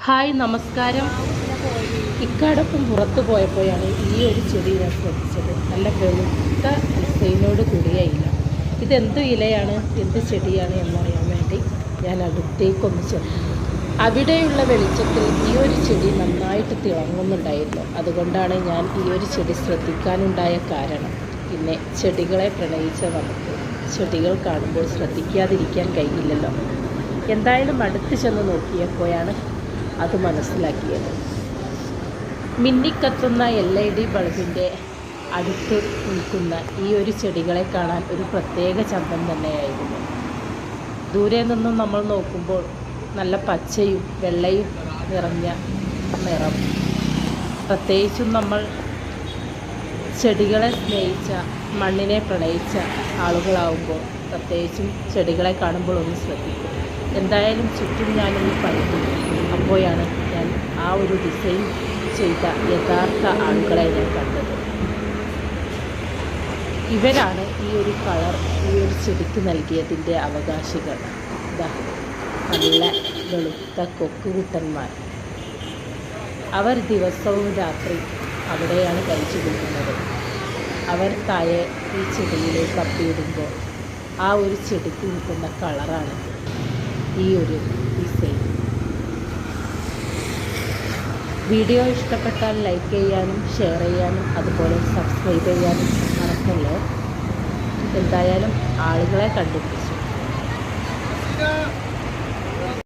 Hi നമസ്കാരം. ഇക്കാടൊപ്പം പുറത്തു പോയപ്പോഴാണ് ഈ ഒരു ചെടി ഞാൻ ശ്രദ്ധിച്ചത്. നല്ല വെളുത്ത ഡിസൈനോട് കൂടിയ ഇല. ഇതെന്ത് ഇലയാണ്, എന്ത് ചെടിയാണ് എന്നറിയാൻ വേണ്ടി ഞാൻ അടുത്തേക്കൊന്ന് ചെന്നു. അവിടെയുള്ള വെളിച്ചത്തിൽ ഈ ഒരു ചെടി നന്നായിട്ട് തിളങ്ങുന്നുണ്ടായിരുന്നു. അതുകൊണ്ടാണ് ഞാൻ ഈ ഒരു ചെടി ശ്രദ്ധിക്കാനുണ്ടായ കാരണം. പിന്നെ ചെടികളെ പ്രണയിച്ച നമുക്ക് ചെടികൾ കാണുമ്പോൾ ശ്രദ്ധിക്കാതിരിക്കാൻ കഴിയില്ലല്ലോ. എന്തായാലും അടുത്ത് ചെന്ന് നോക്കിയപ്പോഴാണ് അത് മനസ്സിലാക്കിയത്. മിന്നിക്കത്തുന്ന LED ബൾബിൻ്റെ അടുത്ത് നിൽക്കുന്ന ഈ ഒരു ചെടികളെ കാണാൻ ഒരു പ്രത്യേക ചന്തം തന്നെയായിരുന്നു. ദൂരെ നിന്നും നമ്മൾ നോക്കുമ്പോൾ നല്ല പച്ചയും വെള്ളയും നിറഞ്ഞ നിറം. പ്രത്യേകിച്ചും നമ്മൾ ചെടികളെ സ്നേഹിച്ച, മണ്ണിനെ പ്രണയിച്ച ആളുകളാവുമ്പോൾ പ്രത്യേകിച്ചും ചെടികളെ കാണുമ്പോൾ ഒന്ന് ശ്രദ്ധിക്കും. എന്തായാലും ചുറ്റും ഞാനൊന്ന് പണിതു. അപ്പോഴാണ് ഞാൻ ആ ഒരു ഡിസൈൻ ചെയ്ത യഥാർത്ഥ ആളുകളെ ഞാൻ കണ്ടത്. ഇവരാണ് ഈ ഒരു കളർ ഈ ഒരു ചെടിക്ക് നൽകിയതിൻ്റെ അവകാശികൾ. നല്ല വെളുത്ത കൊക്കുകുട്ടന്മാർ. അവർ ദിവസവും രാത്രി അവിടെയാണ് കഴിച്ചു കൂട്ടുന്നത്. അവർ താഴെ ഈ ചെടിയിലേക്ക് അപ്പിയിടുമ്പോൾ ആ ഒരു ചെടിക്ക് കിട്ടുന്ന കളറാണ് ഈ ഒരു ഡിസൈൻ. വീഡിയോ ഇഷ്ടപ്പെട്ടാൽ ലൈക്ക് ചെയ്യാനും ഷെയർ ചെയ്യാനും അതുപോലെ സബ്സ്ക്രൈബ് ചെയ്യാനും മറക്കല്ലേ. എന്തായാലും ആളുകളെ കണ്ടുപിടിച്ചു.